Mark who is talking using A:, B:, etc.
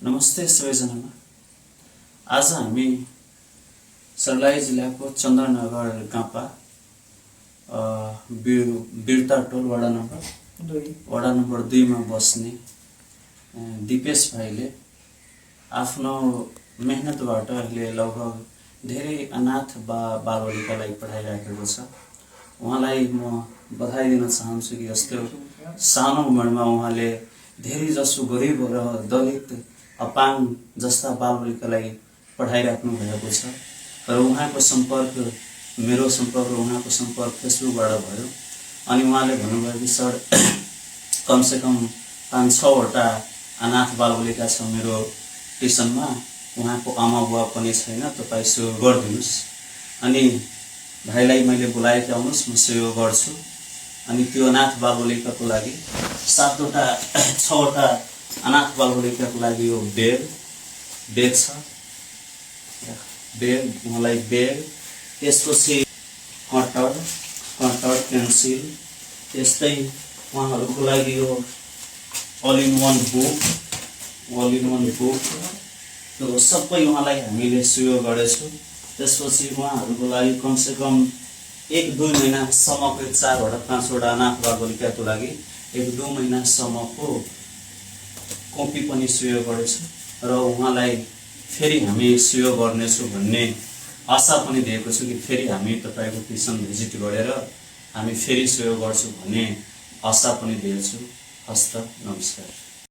A: नमस्ते सबैजनामा। आज हामी सर्लाही जिल्लाको चन्द्रनगर गापा बिर्ता टोल वडा नम्बर 2 मा बस्ने दिपेश भाइले आफ्नो मेहनतबाट अहिले लगभग धेरै अनाथ बालबालिकालाई पढाइराखेको छ। उहाँलाई म बधाई दिन चाहन्छु कि यस्तो सानो उमेरमा उहाँले धेरै जसो गरिब र दलित अपाङ जस्ता बालबालिकालाई पढाइराख्नु भएको छ। र उहाँको सम्पर्क मेरो सम्पर्क उहाँको सम्पर्क फेसबुकबाट भयो। अनि उहाँले भन्नुभयो कि सर कमसेकम 5-6 वटा अनाथ बालबालिका छ मेरो ट्युसनमा, उहाँको आमा बुवा पनि छैन, तपाईँ सहयोग गरिदिनुहोस्। अनि भाइलाई मैले बोलाएका आउनुहोस्, म सहयोग गर्छु। अनि त्यो अनाथ बालबालिकाको लागि 6 वटा अनाथ बालबालिकाको लागि यो बेग छ। उहाँलाई बेग, त्यसपछि कटर पेन्सिल, त्यस्तै उहाँहरूको लागि यो अल इन वान बुक त्यो सबै उहाँलाई हामीले सहयोग गरेछौँ। त्यसपछि उहाँहरूको लागि कमसेकम 1-2 महिनासम्मको 4-5 वटा अनाथ बालबालिकाको लागि 1-2 महिनासम्मको कपी पनि सहयोग गरेछौँ। र उहाँलाई फेरि हामी सहयोग गर्नेछौँ भन्ने आशा पनि दिएको छु कि फेरि हामी तपाईँको ट्युसन भिजिट गरेर हामी फेरि सहयोग गर्छौँ भन्ने आशा पनि दिएछु। हस्त, नमस्कार।